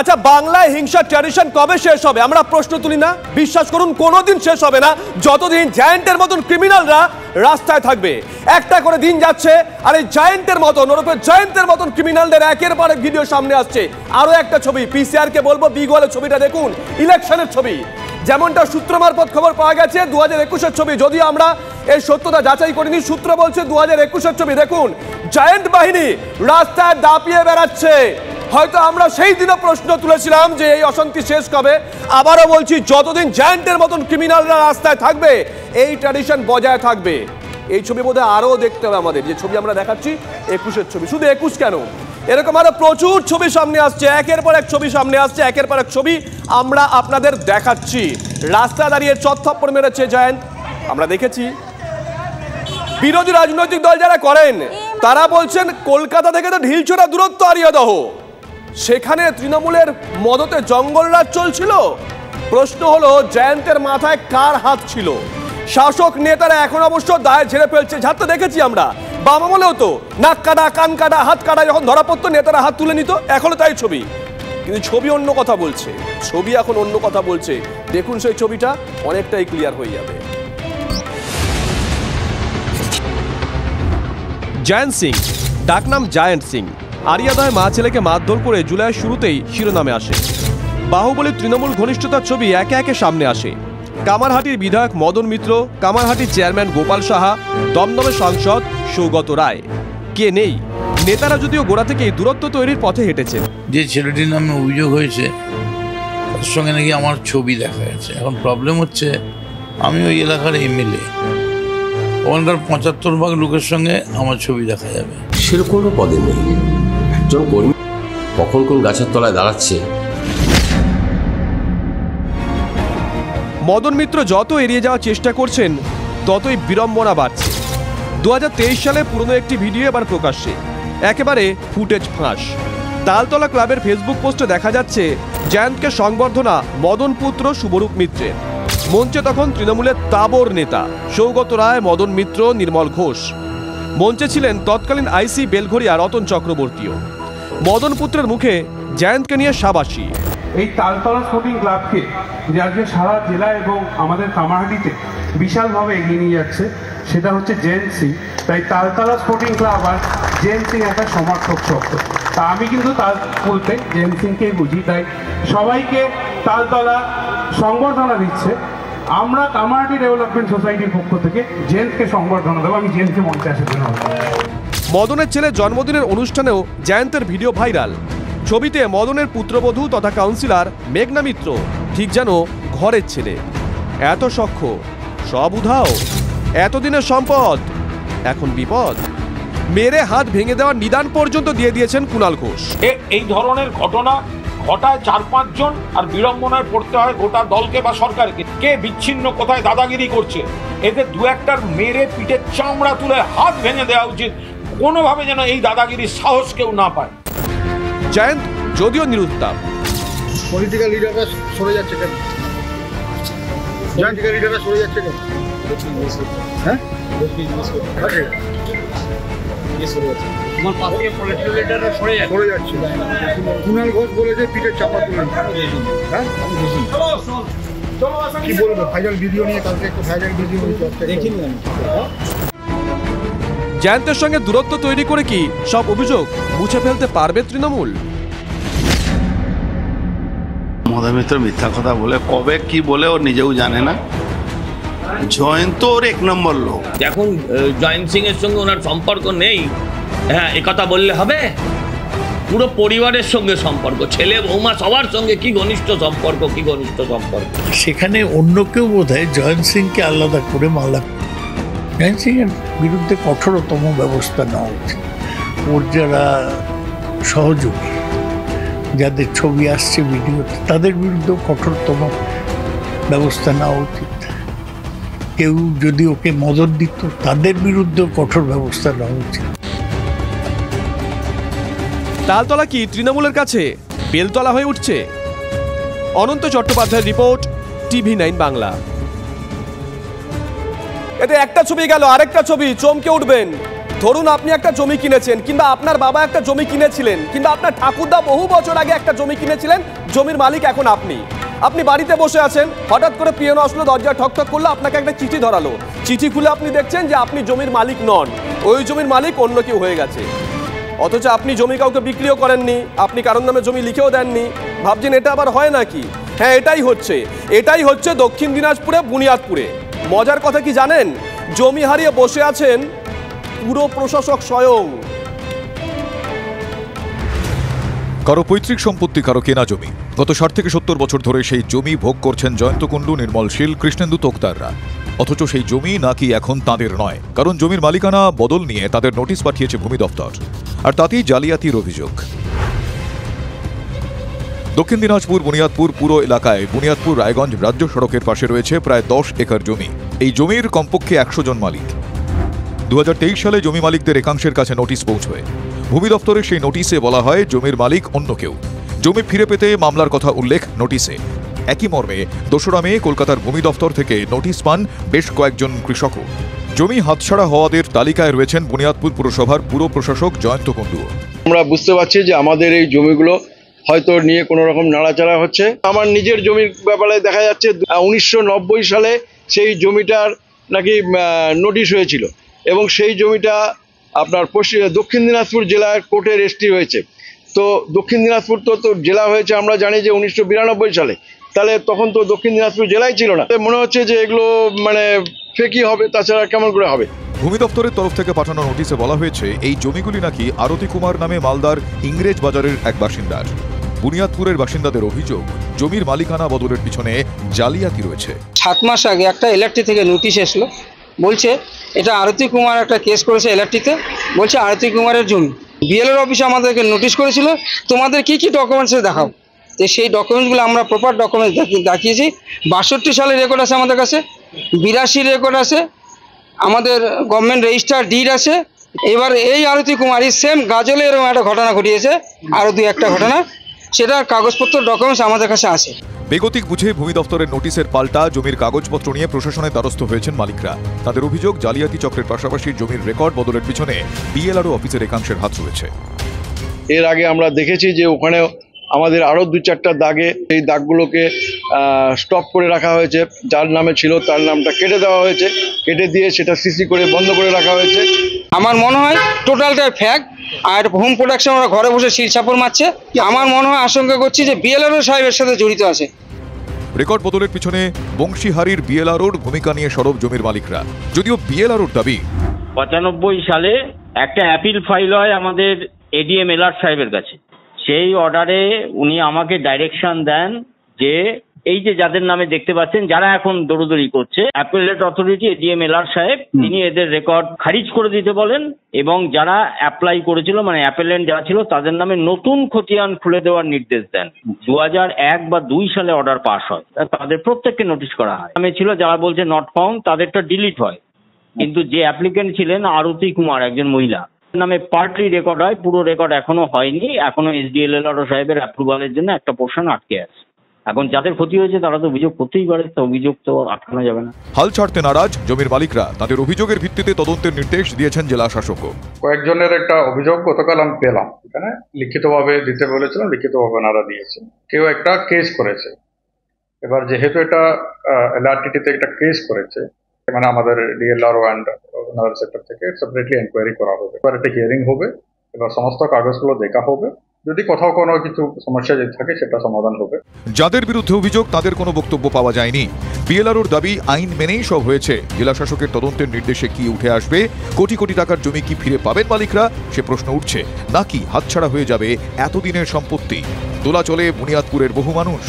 আচ্ছা, বাংলায় হিংসার ট্র্যাডিশন কবে শেষ হবে? আমরা প্রশ্ন তুলি না? বিশ্বাস করুন কোনোদিন শেষ হবে না যতদিন জায়ান্টের মতন ক্রিমিনালরা রাস্তায় থাকবে। একটা করে দিন যাচ্ছে আর এই জায়ান্টের মতন, ওরফে জায়ান্টের মতন ক্রিমিনালদের একের পর এক ভিডিও সামনে আসছে। আরো একটা ছবি, পিসিআর কে বলবো বিগলের ছবিটা দেখুন, ইলেকশনের ছবি। যেমনটা সূত্র মারফত খবর পাওয়া গেছে 2021-এর ছবি, যদিও আমরা এই সত্যতা যাচাই করিনি, সূত্র বলছে 2021-এর ছবি। দেখুন জায়ান্ট বাহিনী রাস্তায় দাপিয়ে বেড়াচ্ছে। হয়তো আমরা সেই দিনও প্রশ্ন তুলেছিলাম যে এই অশান্তি শেষ কবে। আবারও বলছি, যতদিন জায়ান্টের মতন ক্রিমিনালরা রাস্তায় থাকবে এই ট্র্যাডিশন বজায় থাকবে। এই ছবি বোধহয় আরও দেখতে হবে আমাদের, যে ছবি আমরা দেখাচ্ছি 21-এর ছবি। শুধু 21 কেন, এরকম আরো প্রচুর ছবি সামনে আসছে, একের পর এক ছবি সামনে আসছে, একের পর এক ছবি আমরা আপনাদের দেখাচ্ছি। রাস্তা দাঁড়িয়ে চত্থপ্পড় মেরেছে জায়ান্ট, আমরা দেখেছি। বিরোধী রাজনৈতিক দল যারা করেন তারা বলছেন কলকাতা থেকে তো ঢিলছোড়া দূরত্ব আরিয়াদহ, সেখানে তৃণমূলের মদতে জঙ্গলরাজ চলছিল। প্রশ্ন হলো জায়ান্টের মাথায় কার হাত ছিল? শাসক নেতারা এখন অবশ্য দায় ঝেড়ে ফেলছে, ঝাড়তে দেখেছি আমরা। বাম আমলেও তো নাক কাটা, কান কাটা, হাত কাটা যখন ধরা পড়তো নেতারা হাত তুলে নিত, এখনো তাই ছবি। কিন্তু ছবি অন্য কথা বলছে, ছবি এখন অন্য কথা বলছে। দেখুন সেই ছবিটা, অনেকটাই ক্লিয়ার হয়ে যাবে। জায়ান্ট সিং, ডাকনাম জায়ান্ট সিং, আরিয়াদহে মা ছেলেকে মারধর করে জুলাইয়ের শুরুতেই শিরোনামে আসে। বাহুবলী তৃণমূল ঘনিষ্ঠতার ছবি একে একে সামনে আসে। কামারহাটির বিধায়ক মদন মিত্র, কামারহাটির চেয়ারম্যান গোপাল সাহা, দমদমের সাংসদ সৌগত রায়, কে নেই? নেতারা যদিও গোড়া থেকেই দূরত্ব তৈরির পথে হেঁটেছে। যে ছেলেটির নামে অভিযোগ হয়েছে তার সঙ্গে নাকি আমার ছবি দেখা গেছে। এখন প্রবলেম হচ্ছে, আমি ওই এলাকার এমএলএ, ওখানকার 75% লোকের সঙ্গে আমার ছবি দেখা যাবে। সেরকম কোনো পদে নেই, একজন কর্মী কখন কোন গাছের তলায় দাঁড়াচ্ছে। মদন মিত্র যত এড়িয়ে যাওয়ার চেষ্টা করছেন ততই বিড়ম্বনা বাড়ছে। 2023 সালে পুরনো একটি ভিডিও এবার প্রকাশ্যে, একেবারে ফুটেজ ফাঁস। তালতলা ক্লাবের ফেসবুক পোস্টে দেখা যাচ্ছে জায়ান্টকে সংবর্ধনা মদন পুত্র শুভরূপ মিত্রের। মঞ্চে তখন তৃণমূলের তাবর নেতা সৌগত রায়, মদন মিত্র, নির্মল ঘোষ। মঞ্চে ছিলেন তৎকালীন আইসি বেলঘরিয়া রতন চক্রবর্তীও। মদন পুত্রের মুখে জায়ান্টকে নিয়ে শাবাশি। এই তালতলা স্পোর্টিং ক্লাবকে যে আজকে সারা জেলা এবং আমাদের কামারহাটিতে বিশালভাবে এগিয়ে নিয়ে যাচ্ছে, সেটা হচ্ছে জায়ান্ট সিং। তাই তালতলা স্পোর্টিং ক্লাব আর জায়ান্ট সিং একটা সমর্থক শব্দ। তা আমি কিন্তু তাল বলতে জায়ান্ট সিংকেই বুঝি, তাই সবাইকে তালতলা সংবর্ধনা দিচ্ছে। আমরা কামারহাটি ডেভেলপমেন্ট সোসাইটির পক্ষ থেকে জায়ান্টকে সংবর্ধনা দেবো। আমি জায়ান্টকে মঞ্চে আসার জন্য। মদনের ছেলের জন্মদিনের অনুষ্ঠানেও জায়ান্টের ভিডিও ভাইরাল। ছবিতে মদনের পুত্রবধূ তথা কাউন্সিলর মেঘনা মিত্র ঠিক যেন ঘরের ছেলে। এত সখ্য, সব উধাও, এতদিনের সম্পদ এখন বিপদ। মেরে হাত ভেঙে দেওয়ার নিদান পর্যন্ত দিয়ে দিয়েছেন কুণাল ঘোষ। এই ধরনের ঘটনা ঘটায় 4-5 জন, আর বিড়ম্বনায় পড়তে হয় গোটা দলকে বা সরকারকে। কে বিচ্ছিন্ন কোথায় দাদাগিরি করছে, এদের দু একটার মেরে পিঠের চামড়া তুলে হাত ভেঙে দেওয়া উচিত। কোনোভাবে যেন এই দাদাগিরির সাহস কেউ না পায়। জায়ান্ট যদিও নিরুত্তাপ। পলিটিক্যাল লিডাররা সরে যাচ্ছে কেন? পলিটিক্যাল লিডাররা সরে যাচ্ছে কেন? হ্যাঁ, সরে যাচ্ছে। কুণাল ঘোষ বলেছে পিঠের চাপা তুলেন। হ্যাঁ, কি বলবো? ভাইরাল ভিডিও নিয়ে কালকে একটা ভাইরাল ভিডিও দেখিনি আমি। জায়ান্টের সঙ্গে দূরত্ব তৈরি করে কি সব অভিযোগ মুছে ফেলতে পারবে তৃণমূল? মদন মিত্র মিথ্যা কথা বলে, কবে কি বলে ওর নিজেও জানে না। জয়ন্ত ওর 1 নম্বর লোক। এখন জয়ন্ত সিং এর সঙ্গে ওনার সম্পর্ক নেই, হ্যাঁ একথা বললে হবে? পুরো পরিবারের সঙ্গে সম্পর্ক, ছেলে বৌমা সবার সঙ্গে কি ঘনিষ্ঠ সম্পর্ক, কি ঘনিষ্ঠ সম্পর্ক। সেখানে অন্য কেউ বোধহয় জয়ন্ত সিংকে আলাদা করে মালা। জয়ন্ত সিং এর বিরুদ্ধে কঠোরতম ব্যবস্থা নেওয়া উচিত। ওর যারা সহযোগী, যাদের ছবি আসছে ভিডিওতে, তাদের বিরুদ্ধেও কঠোরতম ব্যবস্থা নেওয়া উচিত। কেউ যদি ওকে মদত দিত, তাদের বিরুদ্ধেও কঠোর ব্যবস্থা নেওয়া উচিত। তালতলা কি তৃণমূলের কাছে বেলতলা হয়ে উঠছে? অনন্ত চট্টোপাধ্যায়ের রিপোর্ট, TV9 বাংলা। এতে একটা ছবি গেল, আরেকটা ছবি চমকে উঠবেন। ধরুন আপনি একটা জমি কিনেছেন, কিংবা আপনার বাবা একটা জমি কিনেছিলেন, কিংবা আপনার ঠাকুরদা বহু বছর আগে একটা জমি কিনেছিলেন, জমির মালিক এখন আপনি বাড়িতে বসে আছেন, হঠাৎ করে পিয়ন আসলো, দরজা ঠকঠক করলো, আপনাকে একটা চিঠি ধরালো। চিঠি খুলে আপনি দেখছেন যে আপনি জমির মালিক নন, ওই জমির মালিক অন্য কেউ হয়ে গেছে। অথচ আপনি জমি কাউকে বিক্রিও করেননি, আপনি কারোর নামে জমি লিখেও দেননি। ভাবছেন এটা আবার হয় নাকি? হ্যাঁ, এটাই হচ্ছে দক্ষিণ দিনাজপুরে বুনিয়াদপুরে। মজার কথা কি জানেন? জমি হারিয়ে বসে আছেন পুরো প্রশাসক স্বয়ং। কারো পৈতৃক সম্পত্তি, কারো কেনা জমি। গত 60 থেকে 70 বছর ধরে সেই জমি ভোগ করছেন জয়ন্ত কুণ্ডু, নির্মল শীল, কৃষ্ণেন্দু তোক্তাররা। অথচ সেই জমি নাকি এখন তাদের নয়, কারণ জমির মালিকানা বদল নিয়ে তাদের নোটিশ পাঠিয়েছে ভূমি দপ্তর, আর তাতেই জালিয়াতির অভিযোগ। দক্ষিণ দিনাজপুর বুনিয়াদপুর পুরো এলাকায় বুনিয়াদপুর রায়গঞ্জ রাজ্য সড়কের পাশে রয়েছে প্রায় 10 একর জমি। এই জমির কমপক্ষে 100 জন মালিক। 2023 সালে জমি মালিকদের একাংশের কাছে নোটিশ পৌঁছয়। ভূমি দপ্তরের সেই নোটিশে বলা হয় জমির মালিক অন্য কেউ। জমি ফিরে পেতে মামলার কথা উল্লেখ নোটিশে। একই মর্মে 2রা মে কলকাতার ভূমি দপ্তর থেকে নোটিশ পান বেশ কয়েকজন কৃষকও। জমি হাতছাড়া হওয়াদের তালিকায় রয়েছেন বুনিয়াদপুর পুরসভার পুরো প্রশাসক জয়ন্ত কুণ্ডু। আমরা বুঝতে পারছি যে আমাদের এই জমিগুলো হয়তো নিয়ে কোনো রকম নাড়াচাড়া হচ্ছে। আমার নিজের জমির ব্যাপারে দেখা যাচ্ছে 1990 সালে সেই জমিটার নাকি নোটিশ হয়েছিল, এবং সেই জমিটা আপনার দক্ষিণ দিনাজপুর জেলার কোর্টে রেজিস্ট্রি হয়েছে। তো দক্ষিণ দিনাজপুর তো জেলা হয়েছে আমরা জানি যে 1992 সালে, তাহলে তখন তো দক্ষিণ দিনাজপুর জেলাই ছিল না। মনে হচ্ছে যে এগুলো মানে ফেকই হবে, তাছাড়া কেমন করে হবে। ভূমি দপ্তরের তরফ থেকে পাঠানো নোটিশে বলা হয়েছে এই জমিগুলি নাকি আরতি কুমার নামে মালদার ইংরেজ বাজারের এক বাসিন্দার। বুনিয়াদপুরের বাসিন্দাদের অভিযোগ জমির মালিকানা বদলের পিছনে জালিয়াতি রয়েছে। 7 মাস আগে একটা এলআরটি থেকে নোটিশ এসলো, বলছে এটা আরতি কুমার একটা কেস করেছে এলআরটিতে, বলছে আরতি কুমারের জমি। বিএলআর অফিসে আমাদেরকে নোটিশ করেছিল তোমাদের কি কি ডকুমেন্টস দেখাও। তো সেই ডকুমেন্টসগুলো আমরা প্রপার ডকুমেন্টস দেখিয়েছি। 62 সালের রেকর্ড আছে আমাদের কাছে, 82 রেকর্ড আছে, আমাদের গভর্নমেন্ট রেজিস্টার ডিড আছে। এবার এই আরতি কুমারই সেম গাজলে এরকম একটা ঘটনা ঘটিয়েছে, আরও 2-1টা ঘটনা, সেটার কাগজপত্র ডকুমেন্টস আমাদের কাছে আছে। বেগতিক বুঝে ভূমি দপ্তরের নোটিশের পাল্টা জমির কাগজপত্র নিয়ে প্রশাসনের দ্বারস্থ হয়েছেন মালিকরা। তাদের অভিযোগ জালিয়াতি চক্রের পাশাপাশি জমির রেকর্ড বদলের পিছনে বিএলআরও অফিসের একাংশের হাত রয়েছে। এর আগে আমরা দেখেছি যে ওখানে আমাদের আরও 2-4টা দাগে এই দাগগুলোকে স্টপ করে রাখা হয়েছে, যার নামে ছিল তার নামটা কেটে দেওয়া হয়েছে, কেটে দিয়ে সেটা সিসি করে বন্ধ করে রাখা হয়েছে। আমার মনে হয় টোটালটাই ফ্যাক, আর হোম প্রোডাকশন ওরা ঘরে বসে শিল ছাপড় মারছে। আমার মনে হয় আশঙ্কা করছি যে বিএলআরও সাহেবের সাথে জড়িত আছে। রেকর্ড বদলের পিছনে বংশীহারির বিএলআরওর ভূমিকা নিয়ে সরব জমির মালিকরা। যদিও বিএলআরওর দাবি 95 সালে একটা অ্যাপিল ফাইল হয় আমাদের এডিএম এলআর সাহেবের কাছে। সেই অর্ডারে উনি আমাকে ডাইরেকশন দেন যে এই যে যাদের নামে দেখতে পাচ্ছেন যারা এখন দৌড়দৌড়ি করছে, অ্যাপেলেট অথরিটি এডিএম এলআর সাহেব, তিনি এদের রেকর্ড খারিজ করে দিতে বলেন, এবং যারা অ্যাপ্লাই করেছিল মানে অ্যাপেলেন্ট যারা ছিল তাদের নামে নতুন খতিয়ান খুলে দেওয়ার নির্দেশ দেন। 2001 বা 2 সালে অর্ডার পাস হয়, তাদের প্রত্যেককে নোটিশ করা হয়। নামে ছিল যারা বলছে নট ফাউন্ড, তাদেরটা ডিলিট হয়। কিন্তু যে অ্যাপ্লিকেন্ট ছিলেন আরতি কুমার, একজন মহিলা, নামে পার্টলি রেকর্ড হয়, পুরো রেকর্ড এখনো হয়নি। এখনো এসডিএলআর সাহেবের অ্যাপ্রুভালের জন্য একটা পোর্শন আটকে আছে। এখন যাদের ক্ষতি হয়েছে তারা তো অভিযোগ করতেই পারে, তো অভিযোগ তো আটকানো যাবে না। হাল ছাড়তে নারাজ জমির মালিকরা। তাদের অভিযোগের ভিত্তিতে তদন্তের নির্দেশ দিয়েছেন জেলা শাসকও। কয়েকজনের একটা অভিযোগ গতকাল আমি পেলাম, এখানে লিখিতভাবে দিতে বলেছিলাম, লিখিতভাবে ওনারা দিয়েছে। কেউ একটা কেস করেছে। এবার যেহেতু এটা এলআরটিতে একটা কেস করেছে, মানে আমাদের ডিএলআরও অ্যান্ড ওনার সেক্টর থেকে সেপারেটলি এনকোয়ারি করা হবে। এবার একটা হিয়ারিং হবে, এবার সমস্ত কাগজগুলো দেখা হবে, যদি কোথাও কোনো কিছু সমস্যা যদি থাকে সেটা সমাধান হবে। যাদের বিরুদ্ধে অভিযোগ তাদের কোনো বক্তব্য পাওয়া যায়নি। বিএলআরওর দাবি আইন মেনেই সব হয়েছে। জেলা শাসকের তদন্তের নির্দেশে কি উঠে আসবে, কোটি কোটি টাকার জমি কি ফিরে পাবেন মালিকরা, সে প্রশ্ন উঠছে, নাকি হাতছাড়া হয়ে যাবে এতদিনের সম্পত্তি। দোলাচলে বুনিয়াদপুরের বহু মানুষ।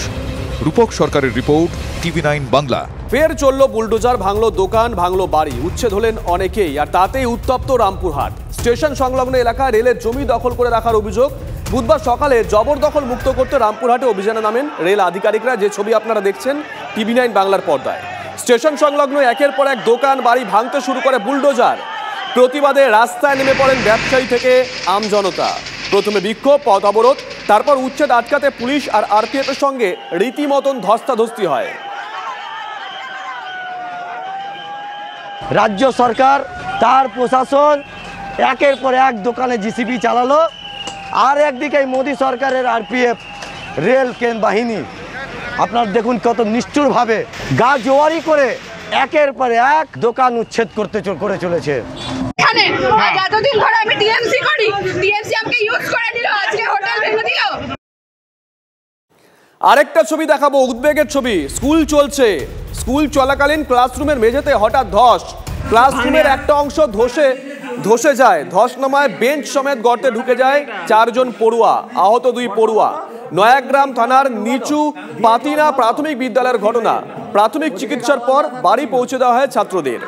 রূপক সরকারের রিপোর্ট, TV9 বাংলা। ফের চলল বুলডোজার, ভাঙলো দোকান, ভাঙলো বাড়ি, উচ্ছেদ হলেন অনেকেই, আর তাতেই উত্তপ্ত রামপুরহাট। স্টেশন সংলগ্ন এলাকায় রেলের জমি দখল করে রাখার অভিযোগ। বুধবার সকালে জবরদখল মুক্ত করতে রামপুরহাটে অভিযানে নামেন রেল আধিকারিকরা, যে ছবি আপনারা দেখছেন TV9 বাংলার পর্দায়। স্টেশন সংলগ্ন একের পর এক দোকান বাড়ি ভাঙতে শুরু করে বুলডোজার। প্রতিবাদে রাস্তায় নেমে পড়েন ব্যবসায়ী থেকে আমজনতা। প্রথমে বিক্ষোভ, পথ অবরোধ, তারপর উচ্ছেদ আটকাতে পুলিশ আর আরপিএফ এর সঙ্গে রীতিমতন ধস্তাধস্তি হয়। রাজ্য সরকার, তার প্রশাসন একের পর এক দোকানে জিসিবি চালালো, আর একদিকে মোদী সরকারের আরপিএফ রেল বাহিনী আপনার দেখুন কত নিষ্ঠুরভাবে গা জোয়ারি করে একের পর এক দোকান উচ্ছেদ করে চলেছে। এতদিন ধরে আমি টিএমসি করি, টিএমসি আমাকে ইউজ করে দিল, আজকে হোটেল ভেঙে দিল। আরেকটা ছবি দেখাবো, উদ্বেগের ছবি। স্কুল চলছে, স্কুল চলাকালীন ক্লাসরুমের মেঝেতে হঠাৎ ধস, ক্লাসরুমের একটা অংশ ধসে যায়, ধস নামায় বেঞ্চ সমেত গর্তে ঢুকে যায় 4 জন পড়ুয়া, আহত 2 পড়ুয়া। নয়াগ্রাম থানার নিচু পাতিনা প্রাথমিক বিদ্যালয়ের ঘটনা। প্রাথমিক চিকিৎসার পর বাড়ি পৌঁছে দেওয়া হয় ছাত্রদের।